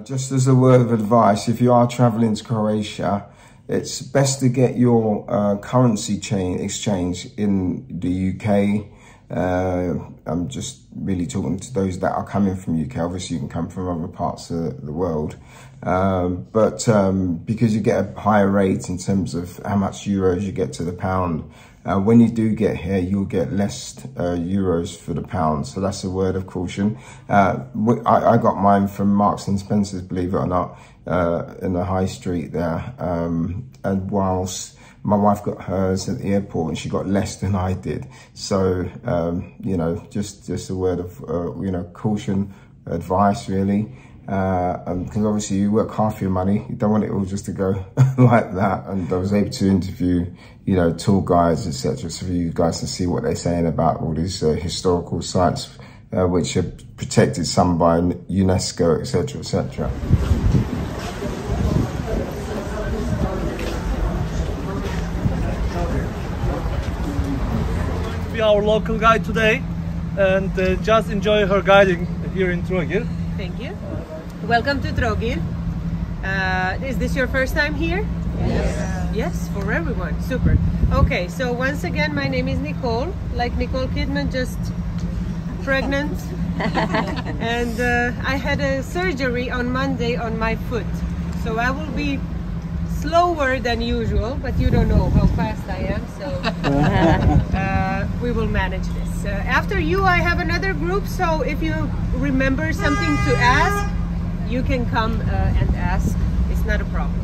Just as a word of advice, if you are traveling to Croatia, it's best to get your currency exchange in the UK. I'm just really talking to those that are coming from UK. Obviously, you can come from other parts of the world. Because you get a higher rate in terms of how much euros you get to the pound, when you do get here, you'll get less euros for the pound. So that's a word of caution. I got mine from Marks and Spencer's, believe it or not, in the high street there. And whilst my wife got hers at the airport and she got less than I did. So, you know, just a word of, you know, caution, advice really. Because obviously you work half your money, you don't want it all just to go like that. And I was able to interview, you know, tour guides, etc., so for you guys to see what they're saying about all these historical sites, which are protected, some by UNESCO, etc., etc. Be our local guide today, and just enjoy her guiding here in Trogir. Thank you. Welcome to Trogir. Is this your first time here? Yes. Yes, for everyone. Super. Okay, so once again, my name is Nicole, like Nicole Kidman, just pregnant. And I had a surgery on Monday on my foot. So I will be slower than usual, but you don't know how fast I am, so we will manage this. After you, I have another group, so if you remember something to ask, you can come and ask. It's not a problem.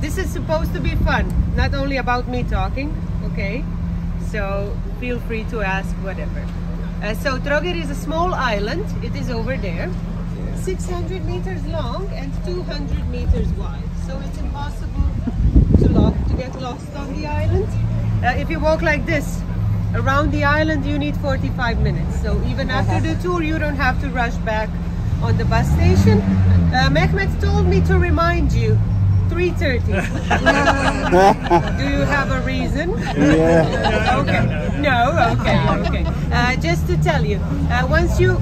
This is supposed to be fun, not only about me talking, okay? So feel free to ask whatever. So Trogir is a small island. It is over there, 600 meters long and 200 meters wide. So it's impossible to get lost on the island. If you walk like this around the island, you need 45 minutes. So even after the tour, you don't have to rush back on the bus station. Mehmet told me to remind you, 3:30. Do you have a reason? Yeah. Okay. No? Okay. Just to tell you, once you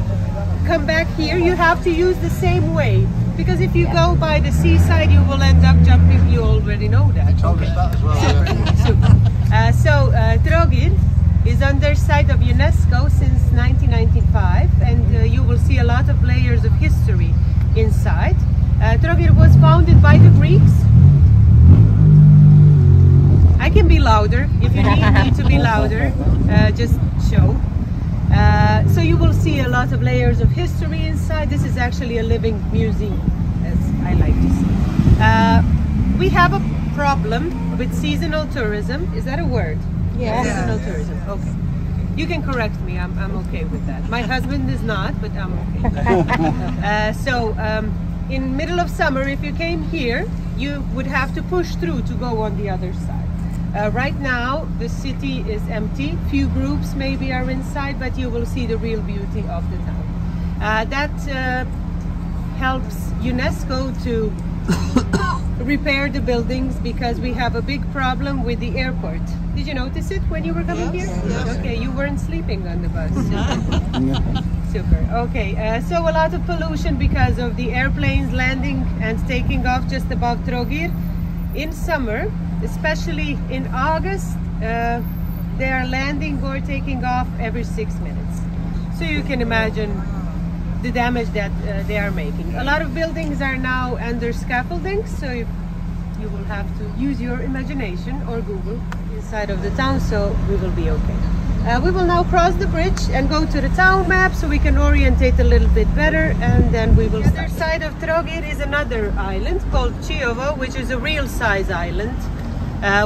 come back here, you have to use the same way. Because if you go by the seaside, you will end up jumping. You already know that. Okay. Super. Trogir is under site of UNESCO since 1995, and you will see a lot of layers of history inside. Trogir was founded by the Greeks. I can be louder if you need me to be louder, just show. So you will see a lot of layers of history inside. This is actually a living museum, as I like to see. We have a problem with seasonal tourism. Is that a word? Yes. Seasonal tourism, okay. You can correct me, I'm okay with that. My husband is not, but I'm okay. In middle of summer, if you came here, you would have to push through to go on the other side. Right now, the city is empty. Few groups maybe are inside, but you will see the real beauty of the town. That helps UNESCO to repair the buildings, because we have a big problem with the airport. Did you notice it when you were coming here? Yes. Okay, you weren't sleeping on the bus. Super. Okay, so a lot of pollution because of the airplanes landing and taking off just above Trogir. In summer, especially in August, they are landing or taking off every 6 minutes. So you can imagine the damage that they are making. A lot of buildings are now under scaffolding, so you will have to use your imagination or Google inside of the town, so we will be okay. We will now cross the bridge and go to the town map so we can orientate a little bit better, and then we will start. The other side of Trogir is another island called Čiovo, which is a real size island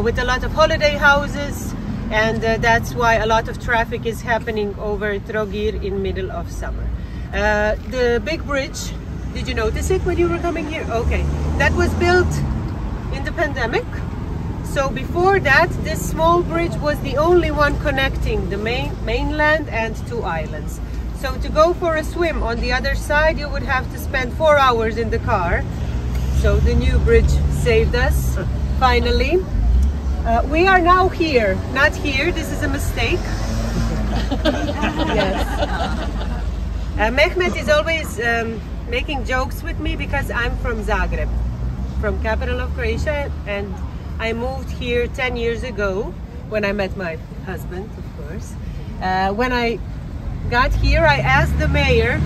with a lot of holiday houses, and that's why a lot of traffic is happening over Trogir in middle of summer. The big bridge, did you notice it when you were coming here? Okay, that was built in the pandemic. So before that, this small bridge was the only one connecting the mainland and two islands. So to go for a swim on the other side, you would have to spend 4 hours in the car. So the new bridge saved us, finally. We are now here, not here. This is a mistake. Yes. Mehmet is always making jokes with me because I'm from Zagreb, from capital of Croatia, and I moved here 10 years ago when I met my husband, of course. When I got here, I asked the mayor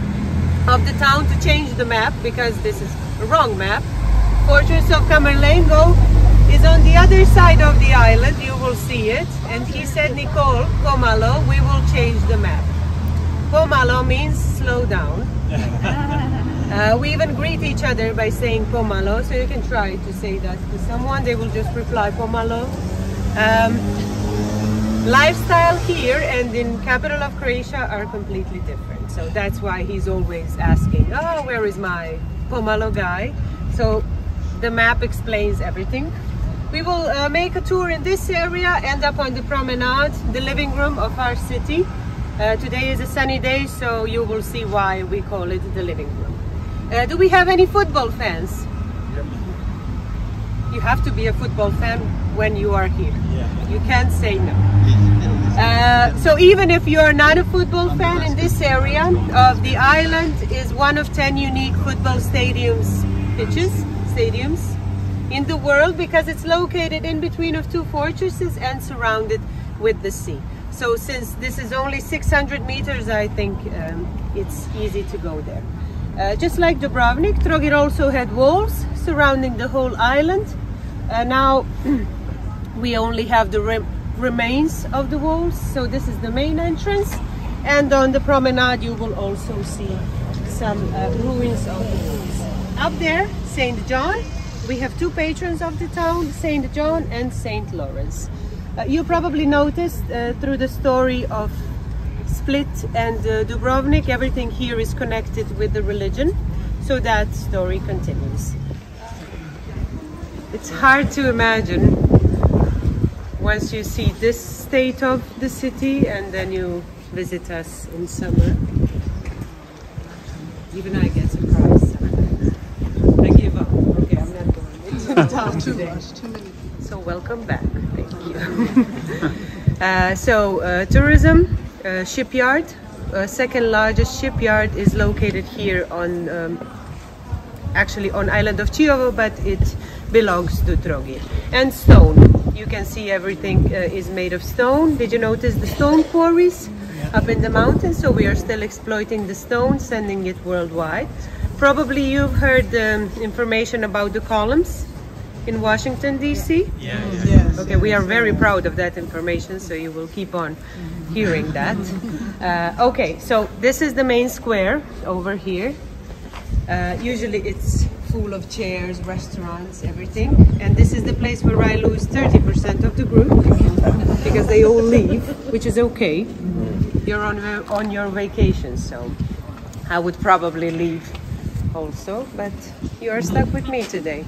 of the town to change the map because this is a wrong map. Fortress of Camerlengo is on the other side of the island, you will see it. And he said, Nicole, pomalo, we will change the map. Pomalo means slow down. We even greet each other by saying pomalo, so you can try to say that to someone, they will just reply pomalo. Lifestyle here and in capital of Croatia are completely different, so that's why he's always asking, oh, where is my pomalo guy? So the map explains everything. We will make a tour in this area, end up on the promenade, the living room of our city. Today is a sunny day, so you will see why we call it the living room. Do we have any football fans? Yep. You have to be a football fan when you are here. Yeah. You can't say no. So even if you are not a football fan, in this area of the island is one of 10 unique football stadiums in the world, because it's located in between of two fortresses and surrounded with the sea. So since this is only 600 meters, I think it's easy to go there. Just like Dubrovnik, Trogir also had walls surrounding the whole island. Now we only have the remains of the walls, so this is the main entrance, and on the promenade you will also see some ruins of the walls. Up there, St. John. We have two patrons of the town, St. John and St. Lawrence. You probably noticed through the story of Split and Dubrovnik, everything here is connected with the religion, so that story continues. It's hard to imagine once you see this state of the city and then you visit us in summer. Even I get surprised. I give up. Okay, I'm not going into the town today. So welcome back. Thank you. Tourism. Shipyard, second largest shipyard, is located here on actually on island of Chiovo, but it belongs to Trogir. And stone, you can see everything is made of stone. Did you notice the stone quarries up in the mountains? So we are still exploiting the stone, sending it worldwide. Probably you've heard information about the columns in Washington, D.C. Yes. Okay, we are very proud of that information, so you will keep on hearing that. Okay, so this is the main square over here. Usually it's full of chairs, restaurants, everything. And this is the place where I lose 30% of the group because they all leave, which is okay. You're on your vacation, so I would probably leave also, but you are stuck with me today.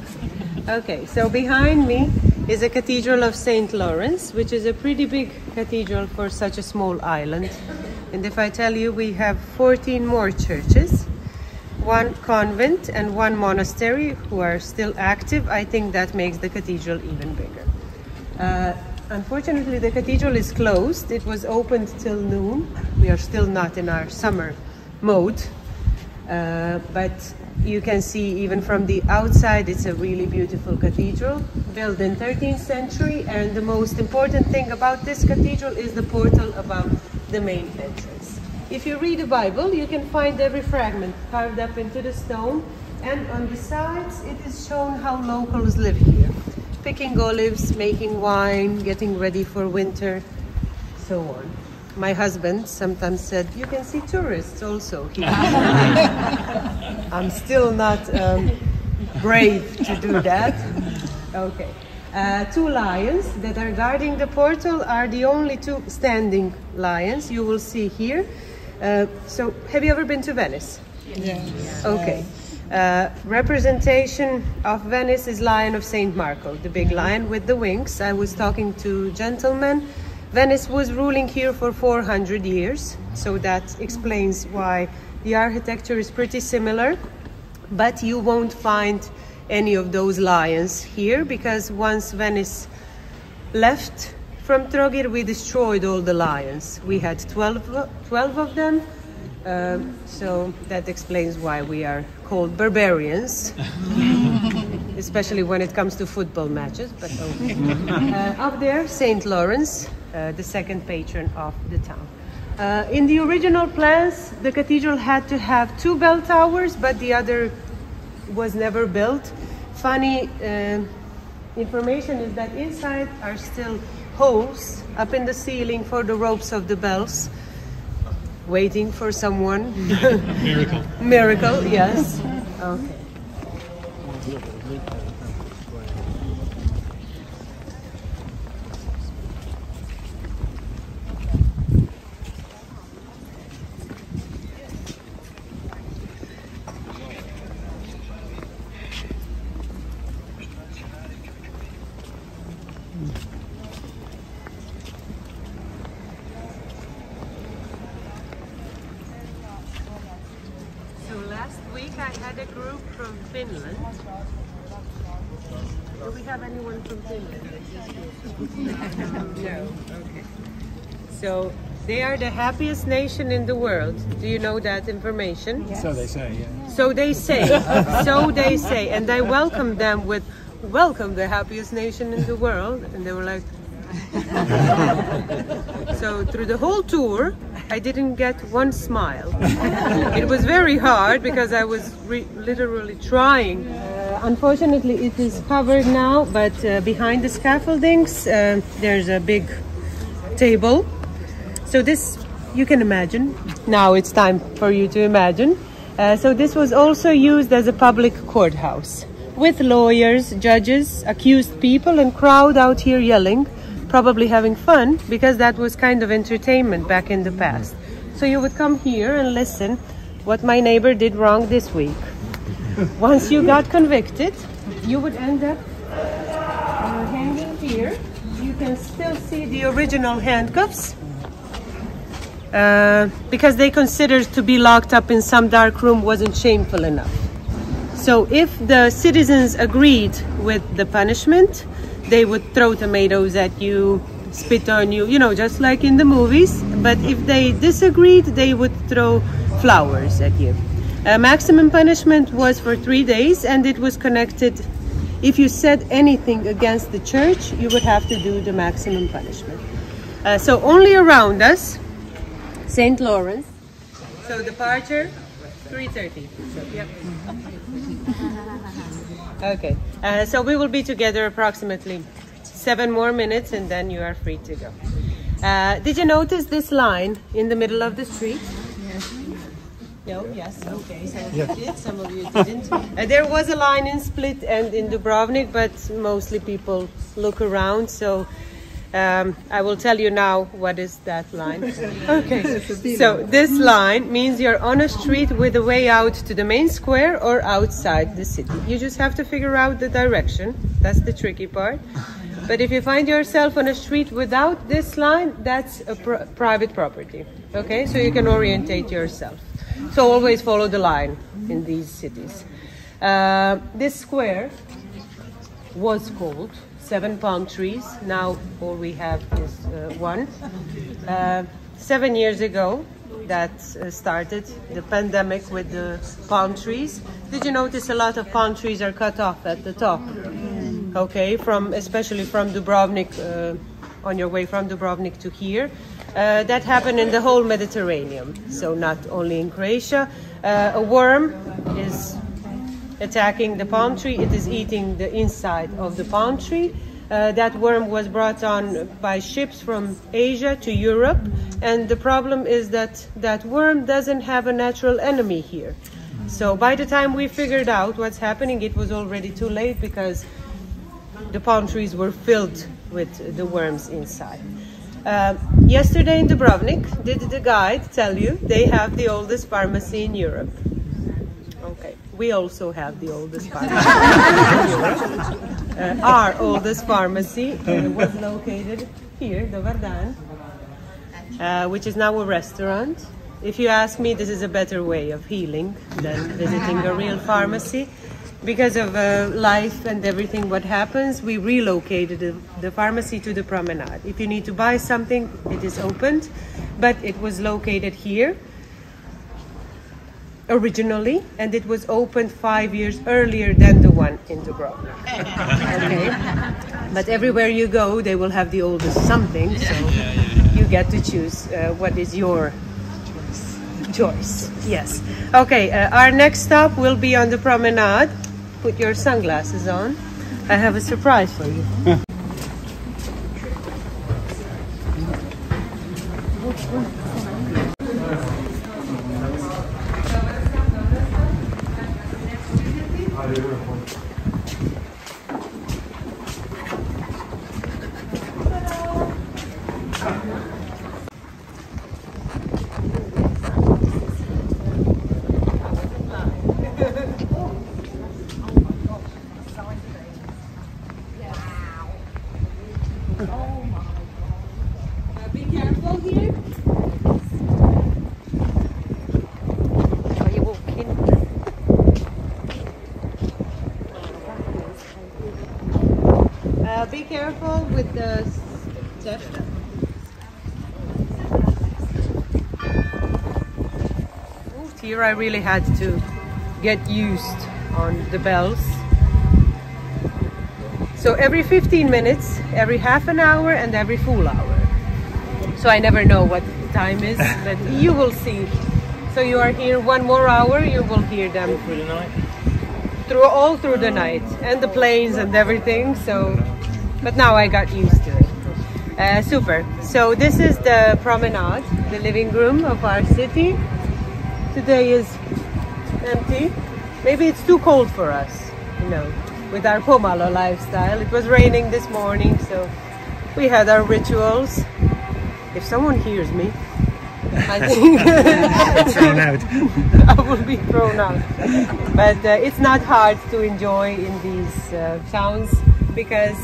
Okay, so behind me is a Cathedral of St. Lawrence, which is a pretty big cathedral for such a small island. And if I tell you, we have 14 more churches, one convent and one monastery who are still active. I think that makes the cathedral even bigger. Unfortunately, the cathedral is closed. It was opened till noon. We are still not in our summer mode, but you can see even from the outside it's a really beautiful cathedral, built in 13th century, and the most important thing about this cathedral is the portal above the main entrance. If you read the Bible, you can find every fragment carved up into the stone, and on the sides it is shown how locals live here, picking olives, making wine, getting ready for winter, so on. My husband sometimes said, you can see tourists also here. I'm still not brave to do that. Okay. Two lions that are guarding the portal are the only two standing lions you will see here. So, have you ever been to Venice? Yes. Okay. Representation of Venice is Lion of St. Marco, the big lion with the wings. I was talking to gentlemen. Venice was ruling here for 400 years, so that explains why the architecture is pretty similar, but you won't find any of those lions here, because once Venice left from Trogir, we destroyed all the lions. We had 12 of them. So that explains why we are called barbarians, especially when it comes to football matches. But okay. Up there, St. Lawrence, the second patron of the town. In the original plans, the cathedral had to have 2 bell towers, but the other was never built. Funny information is that inside are still holes up in the ceiling for the ropes of the bells, waiting for someone. Miracle. Miracle, yes. Okay. I had a group from Finland. Do we have anyone from Finland? No. Okay. So they are the happiest nation in the world. Do you know that information? Yes. So they say, yeah. So they say. So they say. And I welcomed them with, "Welcome, the happiest nation in the world." And they were like... So through the whole tour, I didn't get one smile. It was very hard because I was literally trying. Unfortunately, it is covered now, but behind the scaffoldings, there's a big table. So this, you can imagine. Now it's time for you to imagine. So this was also used as a public courthouse with lawyers, judges, accused people, and crowd out here yelling, probably having fun, because that was kind of entertainment back in the past. So you would come here and listen what my neighbor did wrong this week. Once you got convicted, you would end up hanging here. You can still see the original handcuffs because they considered to be locked up in some dark room wasn't shameful enough. So if the citizens agreed with the punishment, they would throw tomatoes at you, spit on you, you know, just like in the movies. But if they disagreed, they would throw flowers at you. Maximum punishment was for 3 days, and it was connected. If you said anything against the church, you would have to do the maximum punishment. So only around us, St. Lawrence. So departure, 3:30. So, yep. Okay, so we will be together approximately 7 more minutes, and then you are free to go. Did you notice this line in the middle of the street? Yes. No? Yes, okay. Some of you did, some of you didn't. There was a line in Split and in Dubrovnik, but mostly people look around, so I will tell you now what is that line. Okay, so this line means you're on a street with a way out to the main square or outside the city. You just have to figure out the direction. That's the tricky part. But if you find yourself on a street without this line, that's a private property. Okay, so you can orientate yourself. So always follow the line in these cities. This square was called 7 palm trees. Now all we have is 1. 7 years ago, that started the pandemic with the palm trees. Did you notice a lot of palm trees are cut off at the top? Okay, especially from Dubrovnik, on your way from Dubrovnik to here. That happened in the whole Mediterranean, so not only in Croatia. A worm is attacking the palm tree. It is eating the inside of the palm tree. That worm was brought on by ships from Asia to Europe, and the problem is that that worm doesn't have a natural enemy here. So by the time we figured out what's happening, it was already too late, because the palm trees were filled with the worms inside. Yesterday in Dubrovnik, did the guide tell you they have the oldest pharmacy in Europe? Okay, we also have the oldest pharmacy in Europe. Our oldest pharmacy was located here, the Vardan, which is now a restaurant. If you ask me, this is a better way of healing than visiting a real pharmacy. Because of life and everything what happens, we relocated the pharmacy to the promenade. If you need to buy something, it is opened, but it was located here. originally, and it was opened 5 years earlier than the one in Dubrovnik. Okay, but everywhere you go, they will have the oldest something, so you get to choose what is your choice. Yes. Okay, our next stop will be on the promenade. Put your sunglasses on. I have a surprise for you. Be careful here. Are you walking? Be careful with the step. Here I really had to get used on the bells. So every 15 minutes, every half an hour, and every full hour. So I never know what the time is, but you will see. So you are here 1 more hour, you will hear them Through the night? all through the night, and the planes and everything. So, but now I got used to it. Super. So this is the promenade, the living room of our city. Today is empty. Maybe it's too cold for us, you know, with our Pomalo lifestyle. It was raining this morning, so we had our rituals. If someone hears me, I think Thrown out. I will be thrown out. But it's not hard to enjoy in these towns, because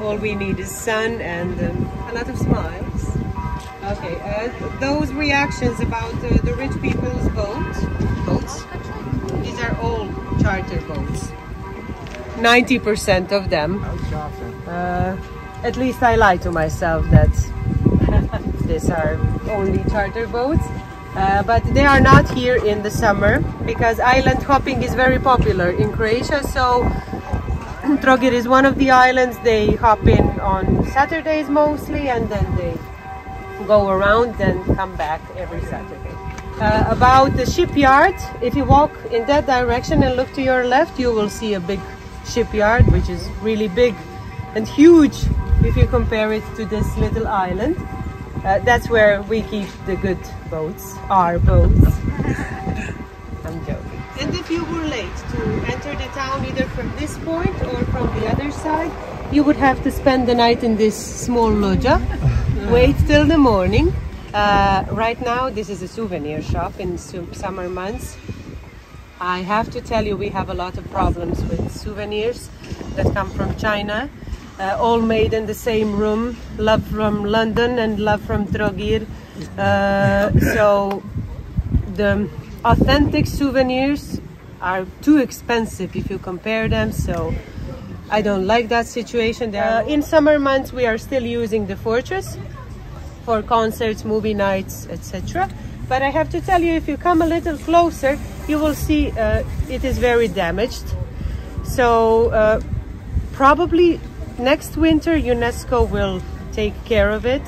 all we need is sun and a lot of smiles. Okay, those reactions about the rich people's boats, these are all charter boats. 90% of them. At least I lie to myself that these are only charter boats. But they are not here in the summer, because island hopping is very popular in Croatia. So Trogir is one of the islands. They hop in on Saturdays mostly, and then they go around and come back every Saturday. About the shipyard, if you walk in that direction and look to your left, you will see a big shipyard, which is really big and huge if you compare it to this little island. That's where we keep the good boats, our boats. I'm joking. And if you were late to enter the town, either from this point or from the other side, you would have to spend the night in this small lodja. Wait till the morning. Right now, this is a souvenir shop in summer months. I have to tell you, we have a lot of problems with souvenirs that come from China. All made in the same room. Love from London and love from Trogir. So the authentic souvenirs are too expensive if you compare them. So I don't like that situation. In summer months, we are still using the fortress for concerts, movie nights, etc. But I have to tell you, if you come a little closer, you will see it is very damaged. So probably next winter UNESCO will take care of it.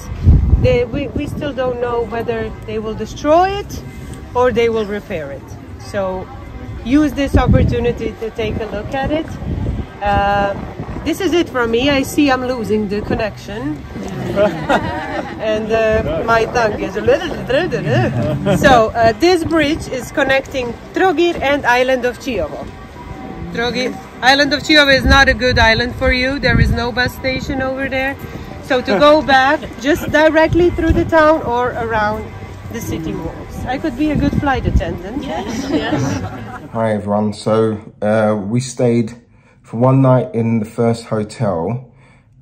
We still don't know whether they will destroy it or they will repair it. So use this opportunity to take a look at it. This is it from me. I see I'm losing the connection. And my tongue is a little... So this bridge is connecting Trogir and island of Čiovo. Trogir, island of Čiovo is not a good island for you. There is no bus station over there. So to go back, just directly through the town or around the city walls. I could be a good flight attendant. Yes, yes. Hi everyone. So we stayed for one night in the first hotel.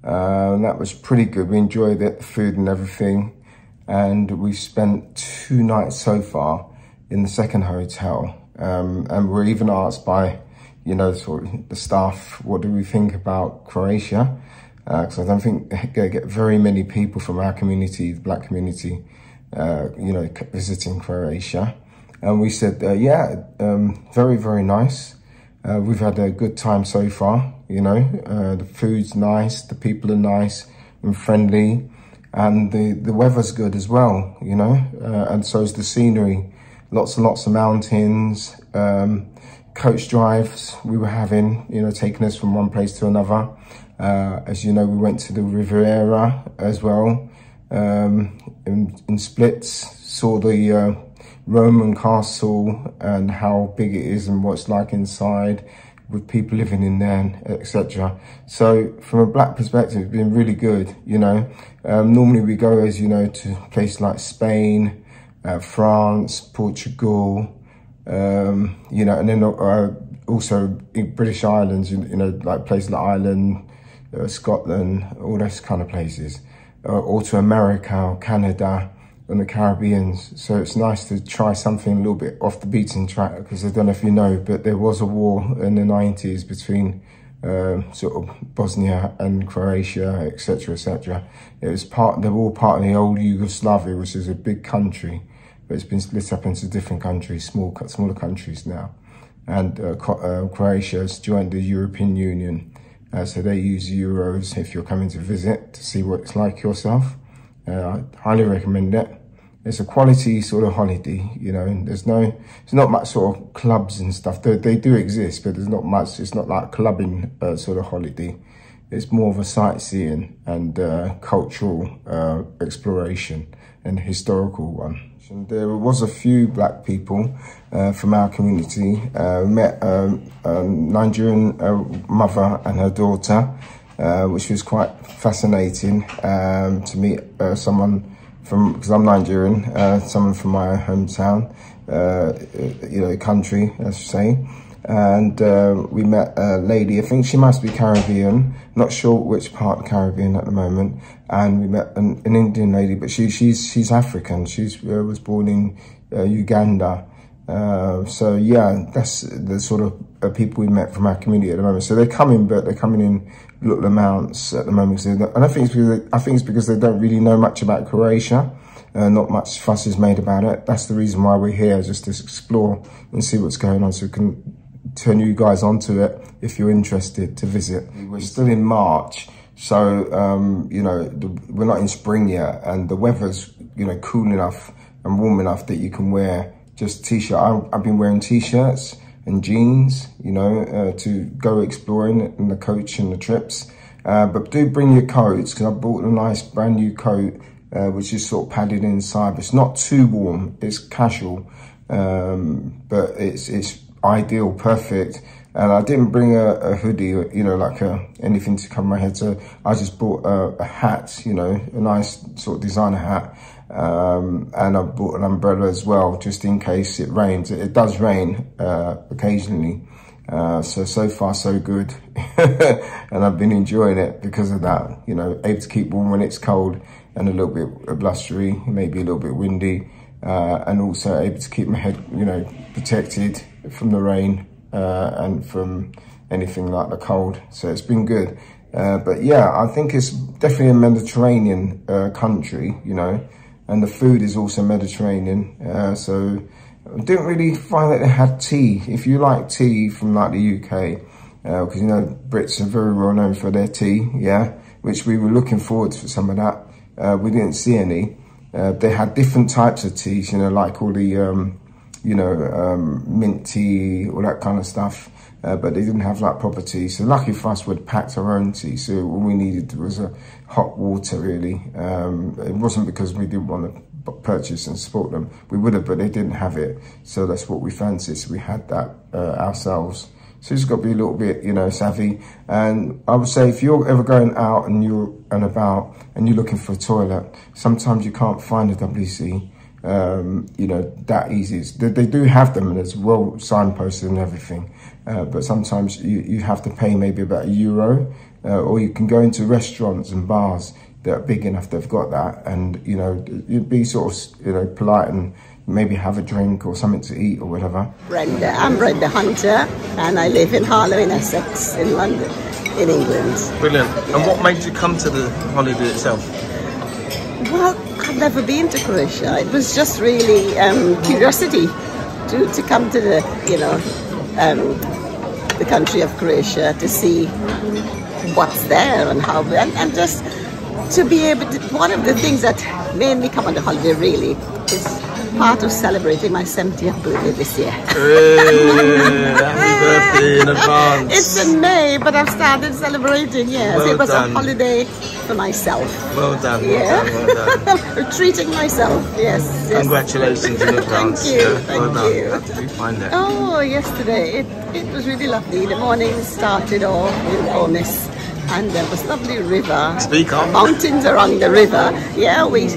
That was pretty good. We enjoyed it, the food and everything. And we spent 2 nights so far in the second hotel. And we're even asked by, you know, sort of the staff, what do we think about Croatia? Because I don't think they get very many people from our community, the black community, you know, visiting Croatia. And we said, yeah, very, very nice. We've had a good time so far, you know. The food's nice, the people are nice and friendly, and the weather's good as well, you know. And so is the scenery. Lots and lots of mountains, coach drives we were having, you know, taking us from one place to another. As you know, we went to the Riviera as well, in Splits, saw the Roman castle and how big it is and what it's like inside with people living in there, etc. So from a black perspective, it's been really good, you know. Normally we go, as you know, to places like Spain, France, Portugal, you know, and then also in British Islands, you know, like places like Ireland, Scotland, all those kind of places, or to America or Canada and the Caribbean. So it's nice to try something a little bit off the beaten track, because I don't know if you know, but there was a war in the 90s between sort of Bosnia and Croatia, etc., etc. It was they were all part of the old Yugoslavia, which is a big country, but it's been split up into different countries, smaller countries now. And Croatia has joined the European Union. So they use euros if you're coming to visit, to see what it's like yourself. I highly recommend it. It's a quality sort of holiday, you know, and there's not much sort of clubs and stuff. They do exist, but there's not much. It's not like clubbing sort of holiday. It's more of a sightseeing and cultural exploration and historical one. And there was a few black people from our community. Met a Nigerian mother and her daughter, which was quite fascinating to meet someone from, because I'm Nigerian, someone from my hometown, you know, country, let's say. And we met a lady, I think she must be Caribbean, not sure which part of the Caribbean at the moment. And we met an Indian lady, but she's African. She was born in Uganda. So yeah, that's the sort of people we met from our community at the moment. So they're coming, but they're coming in little amounts at the moment. And I think it's because they don't really know much about Croatia. Not much fuss is made about it. That's the reason why we're here, just to explore and see what's going on, so we can turn you guys onto it if you're interested to visit. We're still in March, so you know, we're not in spring yet, and the weather's, you know, cool enough and warm enough that you can wear just t-shirt. I've been wearing t-shirts and jeans, you know, to go exploring in the coach and the trips. But do bring your coats, because I bought a nice brand new coat, which is sort of padded inside, but it's not too warm. It's casual, but it's ideal, perfect. And I didn't bring a hoodie, you know, like anything to cover my head. So I just bought a hat, you know, a nice sort of designer hat. And I bought an umbrella as well, just in case it rains. It does rain occasionally. So far so good. And I've been enjoying it because of that, you know, able to keep warm when it's cold and a little bit blustery, maybe a little bit windy. And also able to keep my head, you know, protected from the rain and from anything like the cold. So it's been good. But yeah, I think it's definitely a Mediterranean country, you know, and the food is also Mediterranean. So I didn't really find that they had tea. If you like tea from like the UK, because you know, Brits are very well known for their tea, yeah, which we were looking forward to some of that. We didn't see any. They had different types of teas, you know, like all the, you know, mint tea, all that kind of stuff. But they didn't have like proper tea. So lucky for us, we'd packed our own tea. So all we needed was a hot water, really. It wasn't because we didn't want to purchase and support them. We would have, but they didn't have it. So that's what we fancied. So we had that ourselves. So you just got to be a little bit, you know, savvy. And I would say if you're ever going out and you're about and you're looking for a toilet, sometimes you can't find a WC, you know, that easy. They do have them and it's well signposted and everything. But sometimes you have to pay maybe about €1, or you can go into restaurants and bars that are big enough they've got that, and you know, you'd be sort of, you know, polite and maybe have a drink or something to eat or whatever. Brenda, I'm Brenda Hunter, and I live in Harlow in Essex, in London, in England. Brilliant. And what made you come to the holiday itself? Well, I've never been to Croatia. It was just really curiosity. to come to the, you know, the country of Croatia to see what's there and how, and just to be able to, one of the things that made me come on the holiday really is part of celebrating my 70th birthday this year. Hey, happy birthday in advance. It's in May, but I've started celebrating, yes. Well it was done. a holiday for myself. Well done, well Yeah. done, well done. Treating myself, yes. Congratulations in advance. Thank you, Yeah, thank well done. you. How did you find it? Oh, yesterday it was really lovely. The morning started off with warmness, and there was lovely river. Speak up. Mountains along the river. Yeah, we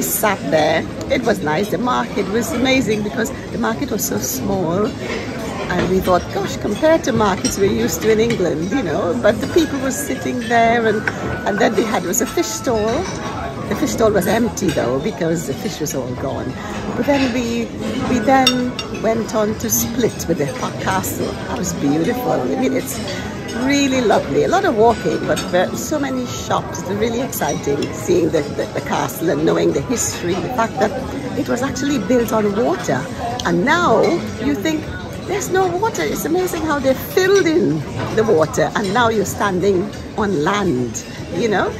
sat there. It was nice. The market was amazing because the market was so small. And we thought, gosh, compared to markets we're used to in England, you know, but the people were sitting there, and then was a fish stall. The fish stall was empty though because the fish was all gone. But then we then went on to Split with the castle. That was beautiful. I mean, it's really lovely. A lot of walking, but so many shops. It's really exciting seeing the castle and knowing the history, the fact that it was actually built on water. And now you think, there's no water. It's amazing how they filled in the water, and now you're standing on land, you know.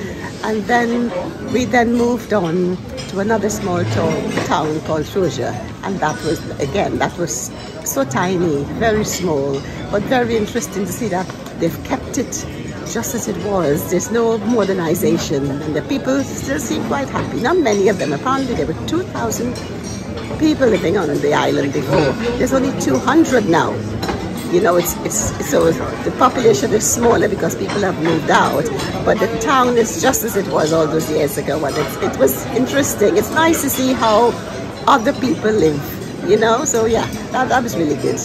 And then we moved on to another small town called Trogir, and that was so tiny, very small, but very interesting to see that they've kept it just as it was. There's no modernization, and the people still seem quite happy. Not many of them. Apparently there were 2,000 people living on the island before. There's only 200 now. You know, so the population is smaller because people have moved out, but the town is just as it was all those years ago. And it was interesting. It's nice to see how other people live, you know. So yeah, that was really good.